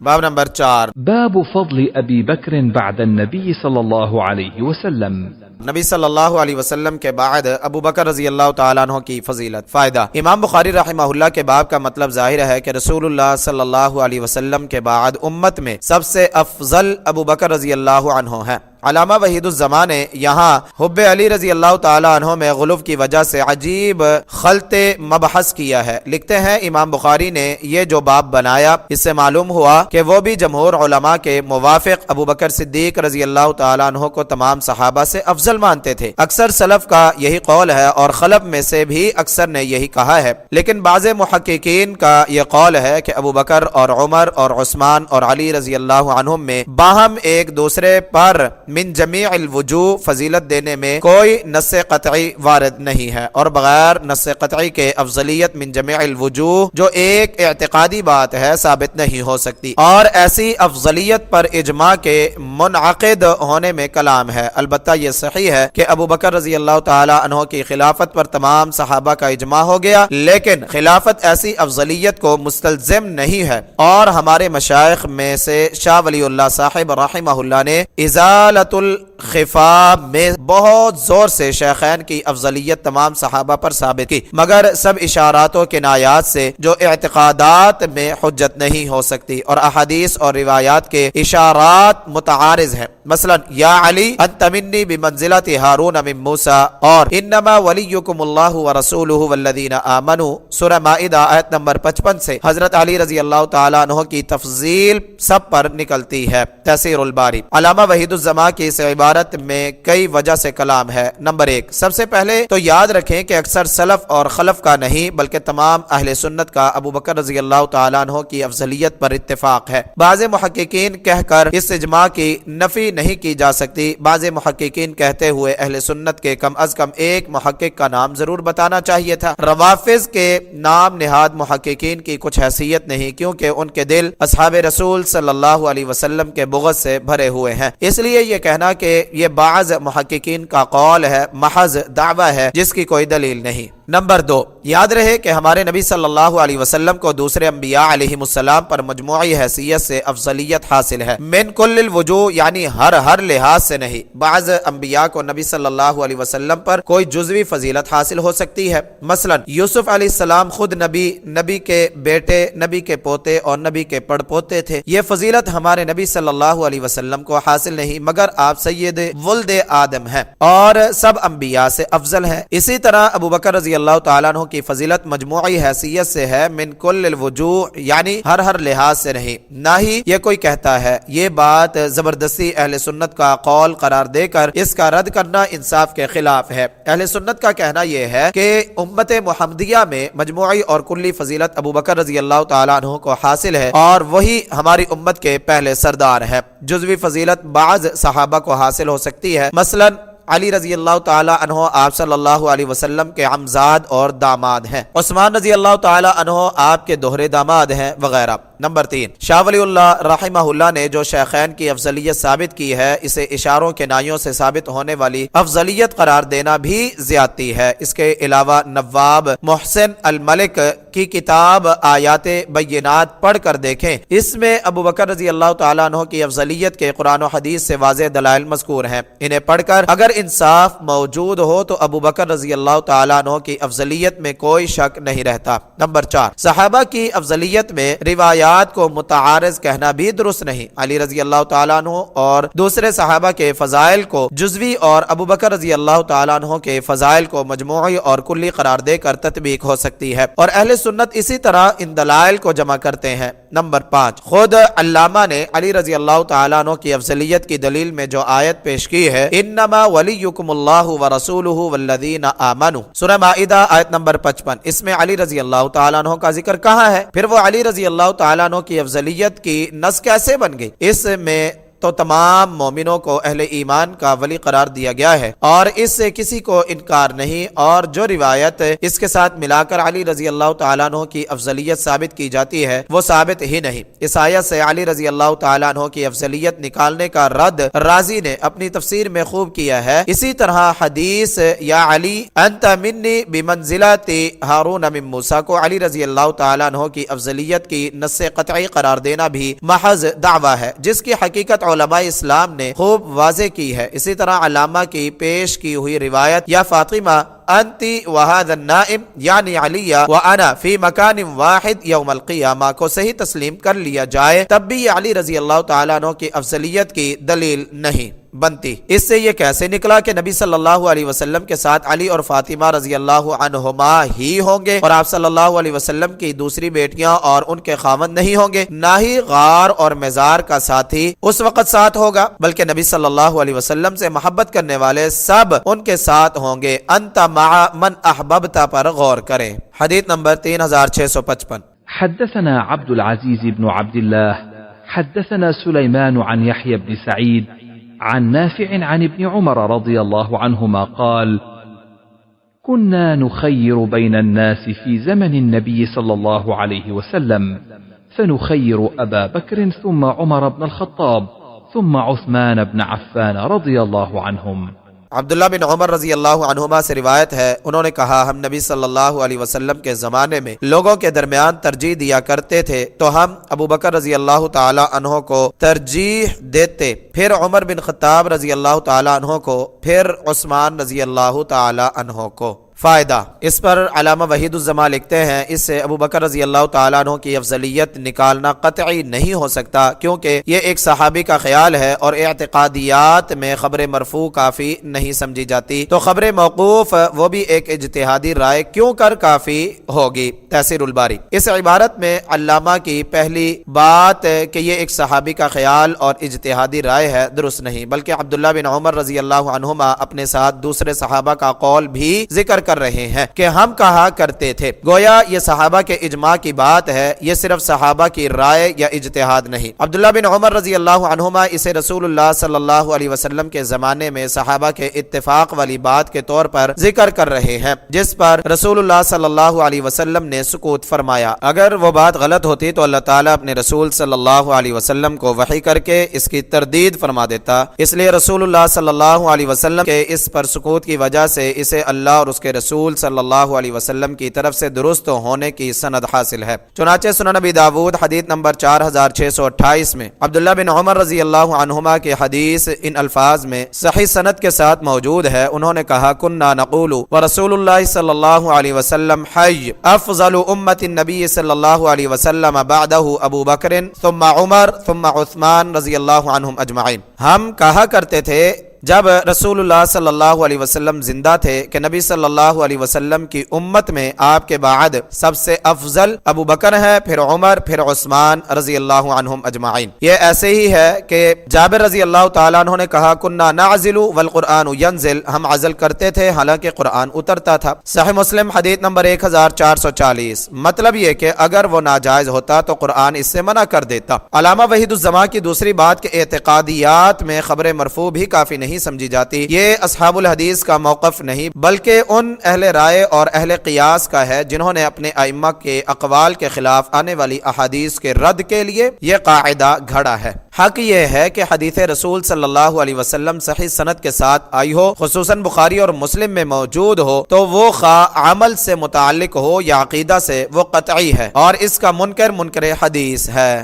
باب نمبر 4، باب فضل ابی بکر بعد النبی صلی اللہ علیہ وسلم۔ نبی صلی اللہ علیہ وسلم کے بعد ابو بکر رضی اللہ تعالیٰ عنہ کی فضیلت۔ فائدہ: امام بخاری رحمہ اللہ کے باب کا مطلب ظاہر ہے کہ رسول اللہ صلی اللہ علیہ وسلم کے بعد امت میں سب سے افضل ابو بکر رضی اللہ عنہ ہے۔ علامہ وحید الزمان نے یہاں حب علی رضی اللہ تعالیٰ عنہ میں غلو کی وجہ سے عجیب خلط مبحث کیا ہے۔ لکھتے ہیں امام بخاری نے یہ جو باب بنایا، اس سے معلوم ہوا کہ وہ بھی جمہور علماء کے موافق ابو بکر صدیق رضی اللہ تعالیٰ عنہ کو تمام صحابہ سے افضل مانتے تھے۔ اکثر سلف کا یہی قول ہے اور خلف میں سے بھی اکثر نے یہی کہا ہے، لیکن بعض محققین کا یہ قول ہے کہ ابو بکر اور عمر اور عثمان اور علی رضی اللہ عنہم میں باہم ایک دوسرے پر من جمیع الوجوہ فضیلت دینے میں کوئی نص قطعی وارد نہیں ہے، اور بغیر نص قطعی کے افضلیت من جمیع الوجوہ جو ایک اعتقادی بات ہے ثابت نہیں ہو سکتی، اور ایسی افضلیت پر اجماع کے منعقد ہونے میں کلام ہے۔ البتہ یہ صحیح ہے کہ ابو بکر رضی اللہ تعالی عنہ کی خلافت پر تمام صحابہ کا اجماع ہو گیا، لیکن خلافت ایسی افضلیت کو مستلزم نہیں ہے، اور ہمارے مشائخ میں سے شاہ ولی اللہ صاحب رحمہ اللہ نے ازالۃ الخفا میں بہت زور سے شیخین کی افضلیت تمام صحابہ پر ثابت کی، مگر سب اشارات و کنایات سے جو اعتقادات میں حجت نہیں ہو سکتی، اور احادیث اور روایات کے اشارات متعارض ہیں۔ مثلا یا علی انت منی بمنزلت ہارون من موسیٰ، اور انما ولیکم اللہ ورسولہ والذین آمنوا، سورہ مائدہ آیت نمبر 55 سے حضرت علی رضی اللہ تعالیٰ عنہ کی تفضیل سب پر نکلتی ہے۔ تفسیر الباری۔ علامہ وحید الزمان کی اس عبارت میں کئی وجہ سے کلام ہے۔ نمبر 1، سب سے پہلے تو یاد رکھیں کہ اکثر سلف اور خلف کا نہیں بلکہ تمام اہل سنت کا ابو بکر رضی اللہ تعالیٰ عنہ کی افضلیت پر اتفاق ہے۔ بعض محققین کہہ کر اس اجماع کی نفی نہیں کی جا سکتی، بعض محققین کہتے ہوئے اہل سنت کے کم از کم ایک محقق کا نام ضرور بتانا چاہیے تھا۔ روافض کے نام نہاد محققین کی کچھ حیثیت نہیں، کیونکہ ان کے دل اصحاب رسول صلی اللہ علیہ وسلم کے بغض سے بھرے ہوئے ہیں، اس لیے یہ کہنا کہ یہ بعض محققین کا قول ہے محض دعویٰ ہے جس کی کوئی دلیل نہیں۔ نمبر 2، یاد رہے کہ ہمارے نبی صلی اللہ علیہ وسلم کو دوسرے انبیاء علیہ السلام پر مجموعی حیثیت سے افضلیت حاصل ہے، من کل الوجوہ، یعنی ہر لحاظ سے نہیں۔ بعض انبیاء کو نبی صلی اللہ علیہ وسلم پر کوئی جزوی فضیلت حاصل ہو سکتی ہے، مثلا یوسف علیہ السلام خود نبی کے بیٹے، نبی کے پوتے اور نبی کے پڑ پوتے تھے۔ یہ فضیلت ہمارے نبی صلی اللہ علیہ وسلم کو حاصل نہیں، مگر آپ سید ولد آدم ہیں اور سب انبیاء سے افضل ہیں۔ اسی طرح ابو بکر رضی اللہ تعالیٰ عنہ کی فضیلت مجموعی حیثیت سے ہے، من کل الوجوہ، یعنی ہر لحاظ سے نہیں۔ نہ ہی یہ کوئی کہتا ہے، یہ بات زبردستی اہل سنت کا قول قرار دے کر اس کا رد کرنا انصاف کے خلاف ہے۔ اہل سنت کا کہنا یہ ہے کہ امت محمدیہ میں مجموعی اور کلی فضیلت ابو بکر رضی اللہ تعالیٰ عنہ کو حاصل ہے، اور وہی ہماری امت کے پہلے سردار ہے۔ جزوی فضیلت بعض صحابہ کو حاصل ہو سکتی ہے، مثلا علی رضی اللہ تعالی عنہ آپ صلی اللہ علیہ وسلم کے عمزاد اور داماد ہیں، عثمان رضی اللہ تعالی عنہ آپ کے دوہرے داماد ہیں، وغیرہ۔ نمبر 3، شاہ ولی اللہ رحمہ اللہ نے جو شیخین کی افضلیت ثابت کی ہے، اسے اشاروں کے نائیوں سے ثابت ہونے والی افضلیت قرار دینا بھی زیادتی ہے۔ اس کے علاوہ نواب محسن الملک کی کتاب آیات بینات پڑھ کر دیکھیں، اس میں ابو بکر رضی اللہ تعالیٰ عنہ کی افضلیت کے قرآن و حدیث سے واضح دلائل مذکور ہیں۔ انہیں پڑھ کر اگر انصاف موجود ہو تو ابو بکر رضی اللہ تعالیٰ عنہ کی افضلیت میں کوئی شک نہیں رہتا۔ نمبر 4، صحابہ کی افضلیت میں روایات کو متعارض کہنا بھی درست نہیں۔ علی رضی اللہ تعالیٰ عنہ اور دوسرے صحابہ کے فضائل کو جزوی اور ابو بکر رضی اللہ تعالیٰ عنہ کے فضائل کو مجموعی اور کلی قرار دے کر تطبیق ہو سکتی ہے، اور اہل سنت اسی طرح ان دلائل کو جمع کرتے ہیں۔ نمبر 5، خود علامہ نے علی رضی اللہ تعالیٰ عنہ کی افضلیت کی دلیل میں جو آیت پیش کی ہے، انما ولیکم اللہ ورسولہ والذین آمنوا، سورہ مائدہ آیت نمبر 55، اس میں علی رضی اللہ تعالیٰ عنہ کا ذکر کہاں ہے؟ پھر وہ علی رضی اللہ تعالیٰ عنہ کی افضلیت کی نص کیسے بن گئی؟ اس میں تو تمام مومنوں کو اہل ایمان کا ولی قرار دیا گیا ہے اور اس سے کسی کو انکار نہیں، اور جو روایت اس کے ساتھ ملا کر علی رضی اللہ تعالیٰ عنہ کی افضلیت ثابت کی جاتی ہے وہ ثابت ہی نہیں۔ اس آیت سے علی رضی اللہ تعالیٰ عنہ کی افضلیت نکالنے کا رد رازی نے اپنی تفسیر میں خوب کیا ہے۔ اسی طرح حدیث یا علی انت منی بمنزلت ہارون من موسیٰ کو علی رضی اللہ تعالیٰ عنہ کی افضلیت کی نص قطعی قرار دینا بھی محض دعویٰ ہے، جس کی حقیقت علماء اسلام نے خوب واضح کی ہے۔ اسی طرح علامہ کی پیش کی ہوئی روایت یا فاطمہ انتی وہذا النائم یعنی علی وانا فی مکان واحد یوم القیامہ کو صحیح تسلیم کر لیا جائے تب بھی یہ علی رضی اللہ تعالیٰ عنہ کی افضلیت کی دلیل نہیں بنتی۔ اس سے یہ کیسے نکلا کہ نبی صلی اللہ علیہ وسلم کے ساتھ علی اور فاطمہ رضی اللہ عنہما ہی ہوں گے اور آپ صلی اللہ علیہ وسلم کی دوسری بیٹیاں اور ان کے خاوند نہیں ہوں گے، نہ ہی غار اور مزار کا ساتھی اس وقت ساتھ ہوگا، بلکہ نبی صلی اللہ علیہ وسلم سے محبت کرنے والے سب ان کے ساتھ ہوں گے۔ انت مع من احببت پر غور کریں۔ حدیث نمبر 3655۔ حدثنا عبد العزيز بن عبد الله حدثنا سليمان عن يحيى بن سعيد عن نافع عن ابن عمر رضي الله عنهما قال: كنا نخير بين الناس في زمن النبي صلى الله عليه وسلم، فنخير أبا بكر ثم عمر بن الخطاب ثم عثمان بن عفان رضي الله عنهم۔ عبداللہ بن عمر رضی اللہ عنہما سے روایت ہے، انہوں نے کہا ہم نبی صلی اللہ علیہ وسلم کے زمانے میں لوگوں کے درمیان ترجیح دیا کرتے تھے تو ہم ابو بکر رضی اللہ تعالی عنہ کو ترجیح دیتے، پھر عمر بن خطاب رضی اللہ تعالی عنہ کو، پھر عثمان رضی اللہ تعالی عنہ کو۔ فائدہ، اس پر علامہ وحید الزمان لکھتے ہیں اس سے ابو بکر رضی اللہ تعالیٰ عنہ کی افضلیت نکالنا قطعی نہیں ہو سکتا، کیونکہ یہ ایک صحابی کا خیال ہے اور اعتقادیات میں خبر مرفوع کافی نہیں سمجھی جاتی، تو خبر موقوف وہ بھی ایک اجتہادی رائے کیوں کر کافی ہوگی۔ تحسیر الباری۔ اس عبارت میں علامہ کی پہلی بات کہ یہ ایک صحابی کا خیال اور اجتہادی رائے ہے درست نہیں، بلکہ عبداللہ بن عمر رضی اللہ عنہما اپنے ساتھ دوسرے صحابہ کا قول بھی ذکر کر رہے ہیں کہ ہم کہا کرتے تھے، گویا یہ صحابہ کے اجماع کی بات ہے، یہ صرف صحابہ کی رائے یا اجتہاد نہیں۔ عبداللہ بن عمر رضی اللہ عنہما اسے رسول اللہ صلی اللہ علیہ وسلم کے زمانے میں صحابہ کے اتفاق والی بات کے طور پر ذکر کر رہے ہیں، جس پر رسول اللہ صلی اللہ علیہ وسلم نے سکوت فرمایا۔ اگر وہ بات غلط ہوتی تو اللہ تعالیٰ اپنے رسول صلی اللہ علیہ وسلم کو وحی کر کے اس کی تردید فرما دیتا، اس لیے رسول اللہ صلی اللہ علیہ وسلم کے اس پر سکوت کی وجہ سے اسے اللہ اور اس کے رسول صلی اللہ علیہ وسلم کی طرف سے درست ہونے کی سند حاصل ہے۔ چنانچہ سنن نبی داود حدیث نمبر 4628 میں عبداللہ بن عمر رضی اللہ عنہما کے حدیث ان الفاظ میں صحیح سند کے ساتھ موجود ہے، انہوں نے کہا کننا نقول ورسول اللہ صلی اللہ علیہ وسلم حی افضل امت النبی صلی اللہ علیہ وسلم بعدہ ابو بکر ثم عمر ثم عثمان رضی اللہ عنہم اجمعین۔ ہم کہا کرتے تھے جب رسول اللہ صلی اللہ علیہ وسلم زندہ تھے کہ نبی صلی اللہ علیہ وسلم کی امت میں آپ کے بعد سب سے افضل ابو بکر ہے، پھر عمر، پھر عثمان رضی اللہ عنہم اجمعین۔ یہ ایسے ہی ہے کہ جابر رضی اللہ تعالیٰ عنہ نے کہا کننا نعزل والقرآن ینزل، ہم عزل کرتے تھے حالانکہ قرآن اترتا تھا۔ صحیح مسلم حدیث نمبر 1440۔ مطلب یہ کہ اگر وہ ناجائز ہوتا تو قرآن اس سے منع کر دیتا۔ علامہ وحید الزمان کی دوسری بات کہ اعتقادیات میں خبر مرفوع بھی کافی نہیں سمجھی جاتی، یہ اصحاب الحدیث کا موقف نہیں بلکہ ان اہل رائے اور اہل قیاس کا ہے جنہوں نے اپنے ائمہ کے اقوال کے خلاف آنے والی احادیث کے رد کے لیے یہ قاعدہ گھڑا ہے۔ حق یہ ہے کہ حدیث رسول صلی اللہ علیہ وسلم صحیح سند کے ساتھ آئی ہو، خصوصاً بخاری اور مسلم میں موجود ہو، تو وہ خواہ عمل سے متعلق ہو یا عقیدہ سے، وہ قطعی ہے اور اس کا منکر حدیث ہے۔